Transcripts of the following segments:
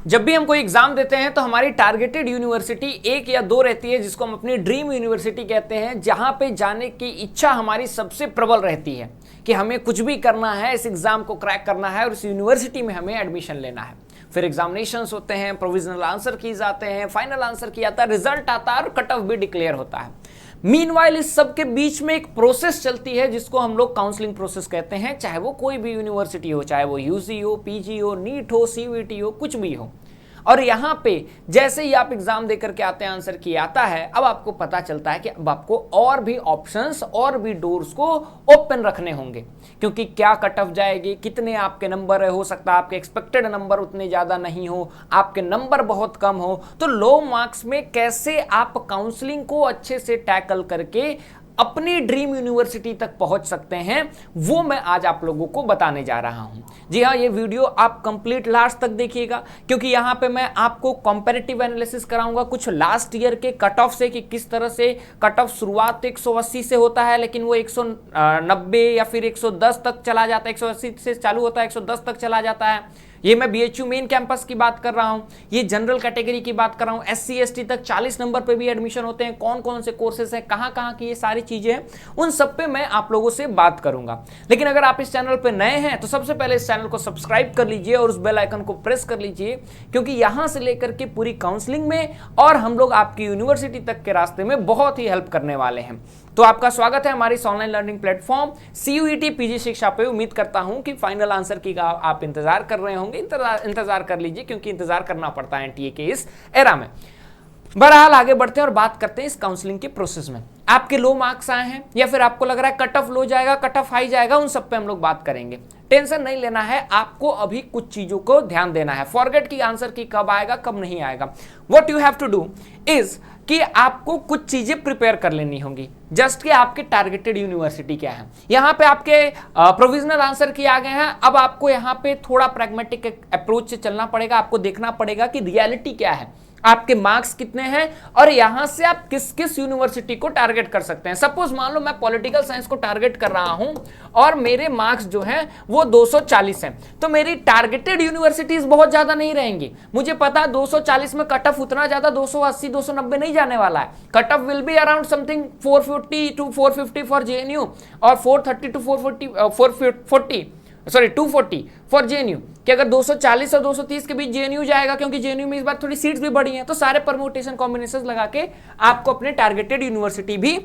जब भी हम कोई एग्जाम देते हैं तो हमारी टारगेटेड यूनिवर्सिटी एक या दो रहती है जिसको हम अपनी ड्रीम यूनिवर्सिटी कहते हैं, जहां पे जाने की इच्छा हमारी सबसे प्रबल रहती है कि हमें कुछ भी करना है, इस एग्जाम को क्रैक करना है और इस यूनिवर्सिटी में हमें एडमिशन लेना है। फिर एग्जामिनेशंस होते हैं, प्रोविजनल आंसर की जाते हैं, फाइनल आंसर किया जाता है, रिजल्ट आता है और कट ऑफ भी डिक्लेयर होता है। मीनवाइल इस सब के बीच में एक प्रोसेस चलती है जिसको हम लोग काउंसलिंग प्रोसेस कहते हैं, चाहे वो कोई भी यूनिवर्सिटी हो, चाहे वो यूजी हो, पीजी हो, नीट हो, सीयूईटी हो, कुछ भी हो। और यहां पे जैसे ही आप एग्जाम देकर के आते हैं, आंसर की आता है, अब आपको पता चलता है कि अब आपको और भी ऑप्शंस और भी डोर्स को ओपन रखने होंगे, क्योंकि क्या कट ऑफ जाएगी, कितने आपके नंबर है, हो सकता है आपके एक्सपेक्टेड नंबर उतने ज्यादा नहीं हो, आपके नंबर बहुत कम हो। तो लो मार्क्स में कैसे आप काउंसलिंग को अच्छे से टैकल करके अपनी ड्रीम यूनिवर्सिटी तक पहुंच सकते हैं, वो मैं आज आप लोगों को बताने जा रहा हूं। जी हाँ, ये वीडियो आप कंप्लीट लास्ट तक देखिएगा, क्योंकि यहां पे मैं आपको कंपैरेटिव एनालिसिस कराऊंगा कुछ लास्ट ईयर के कट ऑफ से, कि किस तरह से कट ऑफ शुरुआत 180 से होता है लेकिन वो 190 या फिर 110 तक चला जाता है, 180 से चालू होता है 110 तक चला जाता है। ये मैं बीएचयू मेन कैंपस की बात कर रहा हूं, ये जनरल कैटेगरी की बात कर रहा हूं, एससी एसटी तक 40 नंबर पे भी एडमिशन होते हैं, कौन कौन से कोर्सेज हैं, कहां कहां की ये सारी चीजें हैं, उन सब पे मैं आप लोगों से बात करूंगा। लेकिन अगर आप इस चैनल पे नए हैं तो सबसे पहले इस चैनल को सब्सक्राइब कर लीजिए और उस बेल आइकन को प्रेस कर लीजिए, क्योंकि यहां से लेकर के पूरी काउंसलिंग में और हम लोग आपकी यूनिवर्सिटी तक के रास्ते में बहुत ही हेल्प करने वाले हैं। तो आपका स्वागत है हमारी online learning platform CUET PG शिक्षा पे। उम्मीद करता हूं कि फाइनल आंसर की आप इंतजार कर रहे होंगे, इंतजार कर लीजिए, क्योंकि इंतजार करना पड़ता है एनटीए के इस एरा में। बहरहाल आगे बढ़ते हैं और बात करते हैं इस काउंसलिंग के प्रोसेस में। आपके लो मार्क्स आए हैं या फिर आपको लग रहा है कट ऑफ लो जाएगा, कट ऑफ हाई जाएगा, उन सब पे हम लोग बात करेंगे। टेंशन नहीं लेना है, आपको अभी कुछ चीजों को ध्यान देना है। फॉरगेट की आंसर की कब आएगा कब नहीं आएगा। What you have to do is कि आपको कुछ चीजें प्रिपेयर कर लेनी होंगी, जस्ट कि आपके टारगेटेड यूनिवर्सिटी क्या है। यहां पे आपके प्रोविजनल आंसर की आ गए हैं, अब आपको यहां पे थोड़ा प्रैग्मेटिक अप्रोच से चलना पड़ेगा। आपको देखना पड़ेगा कि रियलिटी क्या है, आपके मार्क्स कितने हैं और यहां से आप किस किस यूनिवर्सिटी को टारगेट कर सकते हैं। सपोज मान लो मैं पॉलिटिकल साइंस को टारगेट कर रहा हूं और मेरे मार्क्स जो हैं वो 240 हैं, तो मेरी टारगेटेड यूनिवर्सिटीज बहुत ज्यादा नहीं रहेंगी। मुझे पता है 240 में कट ऑफ उतना ज्यादा 280 290 नहीं जाने वाला है। Cut off will be around something 440 to 450 for JNU और 430 टू 240 फॉर जेएनयू, कि अगर 240 और 230 के बीच जेएनयू जाएगा, क्योंकि जेएनयू में इस बार थोड़ी सीट्स भी बढ़ी हैं, तो सारे परम्यूटेशन कॉम्बिनेशन लगा के आपको अपने टारगेटेड यूनिवर्सिटी भी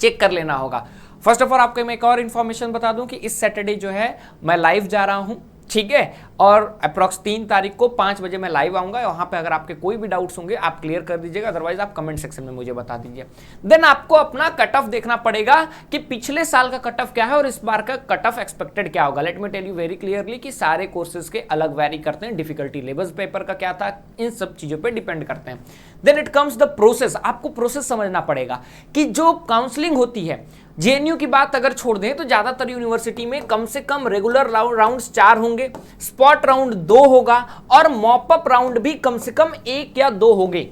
चेक कर लेना होगा। फर्स्ट ऑफ ऑल आपको मैं एक और इन्फॉर्मेशन बता दूं कि इस सैटरडे जो है मैं लाइव जा रहा हूं, ठीक है, और अप्रॉक्स 3 तारीख को 5 बजे मैं लाइव आऊंगा। वहां पे अगर आपके कोई भी डाउट्स होंगे आप क्लियर कर दीजिएगा, अदरवाइज आप कमेंट सेक्शन में मुझे बता दीजिए। देन आपको अपना कट ऑफ देखना पड़ेगा कि पिछले साल का कट ऑफ क्या है और इस बार का कट ऑफ एक्सपेक्टेड क्या होगा। Let me tell you very clearly कि सारे कोर्सेज के अलग वैरी करते हैं, डिफिकल्टी लेवल्स पेपर का क्या था, इन सब चीजों पर डिपेंड करते हैं। Then it comes the process. आपको प्रोसेस समझना पड़ेगा कि जो काउंसलिंग होती है, जेएनयू की बात अगर छोड़ दें तो ज्यादातर यूनिवर्सिटी में कम से कम रेगुलर राउंड्स 4 होंगे, स्पॉट राउंड 2 होगा और मॉपअप राउंड भी कम से कम 1 या 2 होंगे।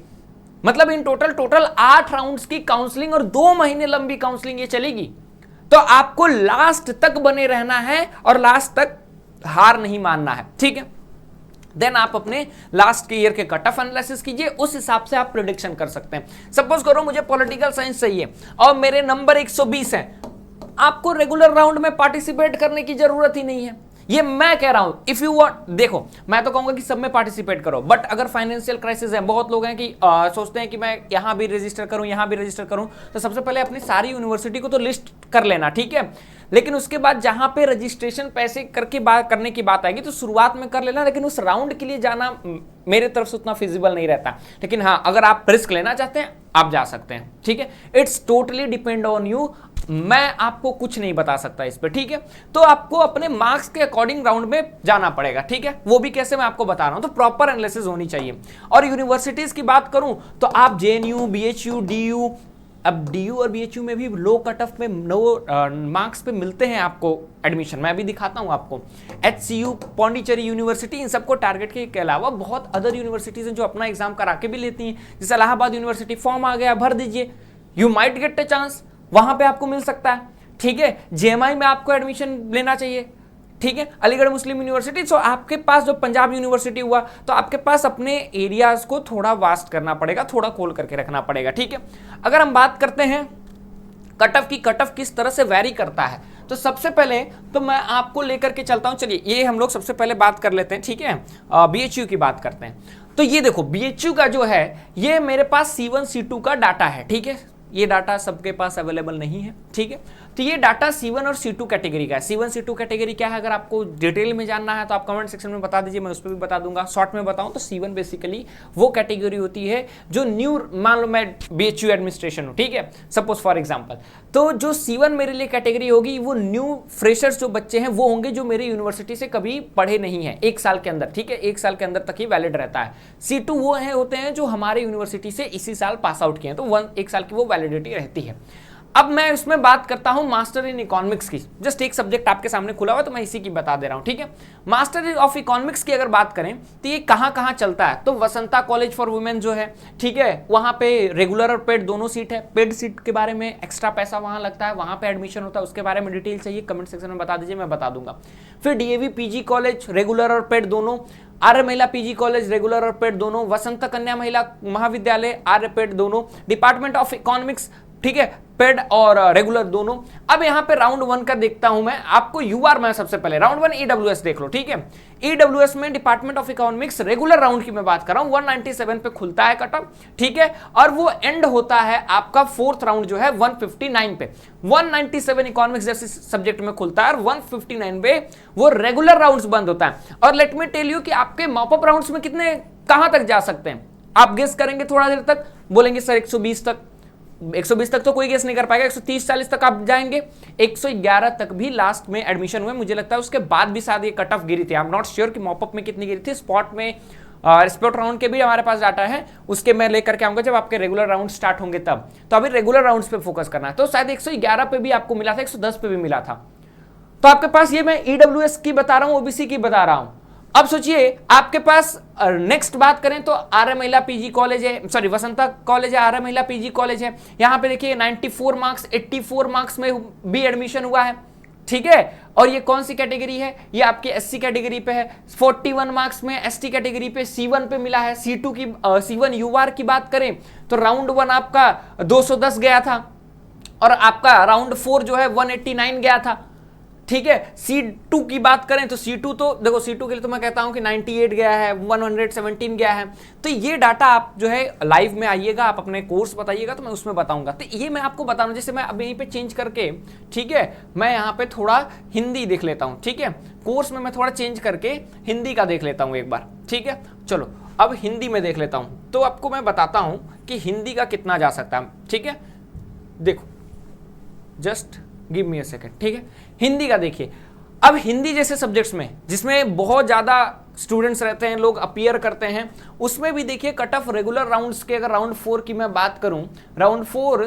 मतलब इन टोटल 8 राउंड्स की काउंसलिंग और 2 महीने लंबी काउंसलिंग ये चलेगी। तो आपको लास्ट तक बने रहना है और लास्ट तक हार नहीं मानना है, ठीक है। देन आप अपने लास्ट के ईयर के कट ऑफ एनालिसिस कीजिए, उस हिसाब से आप प्रेडिक्शन कर सकते हैं। सपोज करो मुझे पॉलिटिकल साइंस चाहिए और मेरे नंबर 120 है, आपको रेगुलर राउंड में पार्टिसिपेट करने की जरूरत ही नहीं है। ये मैं कह रहा हूं, इफ यू वांट, देखो मैं तो कहूंगा कि सब में पार्टिसिपेट करो, बट अगर फाइनेंशियल क्राइसिस है, बहुत लोग हैं कि सोचते हैं कि मैं यहां भी रजिस्टर करूं यहां भी रजिस्टर करूं, तो सबसे पहले अपनी सारी यूनिवर्सिटी को तो लिस्ट कर लेना, ठीक है। लेकिन उसके बाद जहां पे रजिस्ट्रेशन पैसे करके बात करने की बात आएगी तो शुरुआत में कर लेना, लेकिन उस राउंड के लिए जाना मेरे तरफ से उतना फिजिबल नहीं रहता। लेकिन हाँ, अगर आप रिस्क लेना चाहते हैं आप जा सकते हैं, ठीक है। It's totally depend on you, मैं आपको कुछ नहीं बता सकता इस पे, ठीक है। तो आपको अपने मार्क्स के अकॉर्डिंग राउंड में जाना पड़ेगा, ठीक है। वो भी कैसे मैं आपको बता रहा हूं, तो प्रॉपर एनालिसिस होनी चाहिए। और यूनिवर्सिटीज की बात करूं तो आप जेएनयू, बीएचयू, डीयू, अब डीयू और बीएचयू में भी लो कट ऑफ में नो मार्क्स पे मिलते हैं आपको एडमिशन। मैं भी दिखाता हूं आपको। एचसीयू, पौंडीचेरी यूनिवर्सिटी, इन सबको टारगेट के अलावा बहुत अदर यूनिवर्सिटीज हैं जो अपना एग्जाम करा के भी लेती हैं। जैसे इलाहाबाद यूनिवर्सिटी, फॉर्म आ गया, भर दीजिए, you might get a chance, वहां पे आपको मिल सकता है, ठीक है। जेएमआई में आपको एडमिशन लेना चाहिए, ठीक है, अलीगढ़ मुस्लिम यूनिवर्सिटी। सो आपके पास जो पंजाब यूनिवर्सिटी हुआ, तो आपके पास अपने एरियाज को थोड़ा वास्ट करना पड़ेगा, थोड़ा खोल करके रखना पड़ेगा, ठीक है। अगर हम बात करते हैं कट ऑफ की, कट ऑफ किस तरह से वैरी करता है, तो सबसे पहले तो मैं आपको लेकर के चलता हूं। चलिए ये हम लोग सबसे पहले बात कर लेते हैं, ठीक है, बीएचयू की बात करते हैं। तो ये देखो बीएचयू का जो है, ये मेरे पास C1 C2 का डाटा है, ठीक है। ये डाटा सबके पास अवेलेबल नहीं है, ठीक है। तो ये डाटा C1 और C2 कैटेगरी का है। C1 C2 कैटेगरी क्या है, अगर आपको डिटेल में जानना है तो आप कमेंट सेक्शन में बता दीजिए, मैं उस पर भी बता दूंगा। शॉर्ट में बताऊं तो C1 बेसिकली वो कैटेगरी होती है जो न्यू, मान लो मैं BHU एडमिनिस्ट्रेशन हूं, ठीक है, सपोज फॉर एग्जाम्पल, तो जो C1 मेरे लिए कैटेगरी होगी वो न्यू फ्रेशर्स जो बच्चे हैं वो होंगे जो मेरी यूनिवर्सिटी से कभी पढ़े नहीं है 1 साल के अंदर, ठीक है, 1 साल के अंदर तक ही वैलिड रहता है। C2 वो है होते हैं जो हमारे यूनिवर्सिटी से इसी साल पास आउट किए हैं, तो 1 साल की वो वैलिडिटी रहती है। अब मैं इसमें बात करता हूं मास्टर इन इकोनॉमिक्स की। जस्ट एक सब्जेक्ट आपके सामने खुला हुआ तो मैं इसी की बता दे रहा हूं, ठीक है। मास्टर ऑफ इकोनॉमिक्स की अगर बात करें तो ये कहां चलता है, तो वसंता कॉलेज फॉर वुमेन जो है, ठीक है, वहां पे रेगुलर और पेड दोनों सीट है। पेड सीट के बारे में एक्स्ट्रा पैसा वहां लगता है, वहां पे एडमिशन होता है, उसके बारे में डिटेल चाहिए कमेंट सेक्शन में बता दीजिए, मैं बता दूंगा। फिर डीएवी पीजी कॉलेज रेगुलर और पेड दोनों, आर्य महिला पीजी कॉलेज रेगुलर और पेड दोनों, वसंत कन्या महिला महाविद्यालय आर्य पेड दोनों, डिपार्टमेंट ऑफ इकोनॉमिक्स, ठीक है, पेड और रेगुलर दोनों। अब यहां पे राउंड 1 का देखता हूं मैं आपको यूआर में, सबसे पहले राउंड 1 ईडब्ल्यूएस देख लो, ठीक है। ईडब्ल्यूएस में department of economics regular round की मैं बात कर रहा हूं, 197 पे खुलता है कट ऑफ, ठीक है, और वो एंड होता है आपका 4th राउंड जो है 159 पे। 197 इकोनॉमिक्स जैसे सब्जेक्ट में खुलता है और 159 पे वो रेगुलर राउंड्स बंद होता है। और लेट मी टेल यू कि आपके मॉपअप राउंड्स में कितने कहां तक जा सकते हैं, आप गेस करेंगे थोड़ा देर तक, बोलेंगे सर 120 तक, 120 तक तो कोई गेस नहीं कर पाएगा, 130-40 तक आप जाएंगे, 111 तक भी लास्ट में एडमिशन हुए। मुझे लगता है उसके बाद भी शायद ये कट ऑफ गिरी थी, आई एम नॉट श्योर कि मॉपअप में कितनी गिरी थी। स्पॉट में स्पॉट राउंड के भी हमारे पास डाटा है, उसके मैं लेकर के आऊंगा जब आपके रेगुलर राउंड स्टार्ट होंगे तब। तो अभी रेगुलर राउंड्स पे फोकस करना है। तो शायद 111 पे भी आपको मिला था, 110 पे भी मिला था। तो आपके पास ये मैं ईडब्ल्यूएस की बता रहा हूं, ओबीसी की बता रहा हूं। अब सोचिए आपके पास नेक्स्ट बात करें तो आर्य महिला पीजी कॉलेज है, सॉरी वसंता कॉलेज है, आर्य महिला पीजी कॉलेज है। यहां पे देखिए 94 मार्क्स 84 मार्क्स में भी एडमिशन हुआ है, ठीक है। और ये कौन सी कैटेगरी है, ये आपकी एससी कैटेगरी पे है। 41 मार्क्स में एसटी कैटेगरी पे C1 पे मिला है। C2 की C1 यूआर की बात करें तो राउंड 1 आपका 210 गया था और आपका राउंड 4 जो है 189 गया था, ठीक है। C2 की बात करें तो C2 तो देखो, C2 के लिए तो मैं कहता हूं कि 98 गया है, 117 गया है। तो ये डाटा आप जो है लाइव में आइएगा, आप अपने कोर्स बताइएगा तो मैं उसमें बताऊंगा। तो ये मैं आपको बता रहा हूं, जैसे मैं अब यहीं पे चेंज करके, ठीक है, मैं यहाँ पे थोड़ा हिंदी देख लेता हूँ, ठीक है, कोर्स में मैं थोड़ा चेंज करके हिंदी का देख लेता हूँ एक बार, ठीक है। चलो अब हिंदी में देख लेता हूँ, तो आपको मैं बताता हूँ कि हिंदी का कितना जा सकता है, ठीक है। देखो just give me a second, ठीक है। हिंदी का देखिए, अब हिंदी जैसे सब्जेक्ट्स में जिसमें बहुत ज्यादा स्टूडेंट्स रहते हैं, लोग अपीयर करते हैं, उसमें भी देखिए कट ऑफ रेगुलर राउंड्स के, अगर राउंड 4 की मैं बात करूं, राउंड 4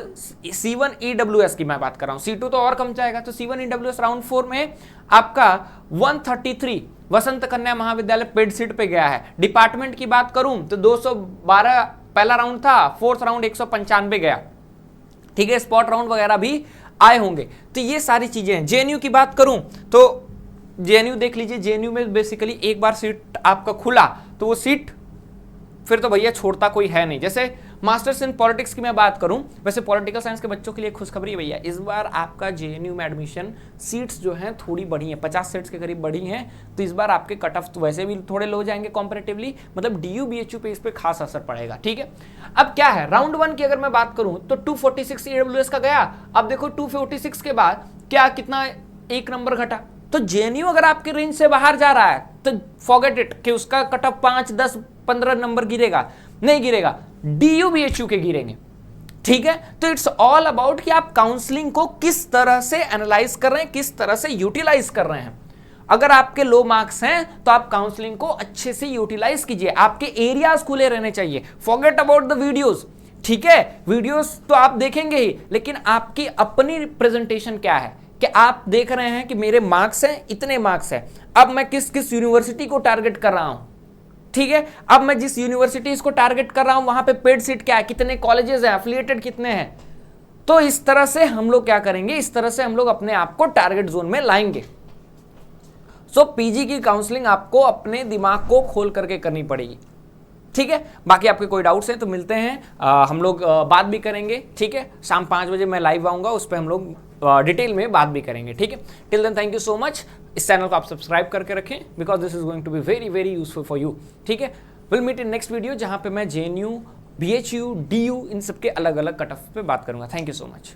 C1 EWS की मैं बात कर रहा हूं, C2 तो और कम जाएगा। तो C1 EWS राउंड 4 में आपका 133 वसंत कन्या महाविद्यालय पेड सीट पे गया है। डिपार्टमेंट की बात करूं तो 212 पहला राउंड था, 4th राउंड 195 गया, ठीक है। स्पॉट राउंड वगैरह भी आए होंगे। तो ये सारी चीजें हैं। जेएनयू की बात करूं तो जेएनयू देख लीजिए, जेएनयू में बेसिकली एक बार सीट आपका खुला तो वो सीट फिर तो भैया छोड़ता कोई है नहीं। जैसे मास्टर्स इन पॉलिटिक्स की मैं बात करूं, वैसे पॉलिटिकल साइंस के बच्चों के लिए खुशखबरी है भैया, इस बार आपका जेएनयू में एडमिशन सीट्स जो हैं थोड़ी बढ़ी हैं, 50 सीट्स के करीब बढ़ी हैं। तो इस बार आपके कट ऑफ तो वैसे भी थोड़े लो जाएंगे कंपैरेटिवली, मतलब डीयू बीएचयू पे इस पे खास असर पड़ेगा, ठीक है। अब क्या है, राउंड 1 की अगर मैं बात करूं तो 246 ईडब्ल्यूएस का गया। अब देखो 246 के बाद क्या कितना 1 नंबर घटा। तो जेएनयू अगर आपके रेंज से बाहर जा रहा है तो फॉरगेट इट कि उसका कट ऑफ 5, 10, 15 नंबर गिरेगा, नहीं गिरेगा, डीयू बीएचयू के गिरेंगे, ठीक है। तो इट्स ऑल अबाउट कि आप काउंसलिंग को किस तरह से एनालाइज कर रहे हैं, किस तरह से यूटिलाइज कर रहे हैं। अगर आपके लो मार्क्स हैं तो आप काउंसलिंग को अच्छे से यूटिलाइज कीजिए, आपके एरियाज खुले रहने चाहिए। फॉरगेट अबाउट द वीडियोस, ठीक है, वीडियोस तो आप देखेंगे ही, लेकिन आपकी अपनी प्रेजेंटेशन क्या है कि आप देख रहे हैं कि मेरे मार्क्स हैं, इतने मार्क्स हैं, अब मैं किस किस यूनिवर्सिटी को टारगेट कर रहा हूं, ठीक है। अब मैं जिस यूनिवर्सिटी को टारगेट कर रहा हूं वहां पे पेड सीट क्या है, कितने कॉलेजेस हैं, एफिलिएटेड कितने हैं। तो इस तरह से हम लोग क्या करेंगे, इस तरह से हम लोग अपने आप को टारगेट जोन में लाएंगे। सो पीजी की काउंसलिंग आपको अपने दिमाग को खोल करके करनी पड़ेगी, ठीक है। बाकी आपके कोई डाउट्स हैं तो मिलते हैं, हम लोग बात भी करेंगे, ठीक है। शाम 5 बजे मैं लाइव आऊँगा, उस पर हम लोग डिटेल में बात भी करेंगे, ठीक है। Till then thank you so much. इस चैनल को आप सब्सक्राइब करके रखें because this is going to be very very useful for you, ठीक है। Will meet in next video जहाँ पे मैं JNU, BHU, DU इन सबके अलग अलग कट ऑफ पे बात करूँगा। Thank you so much.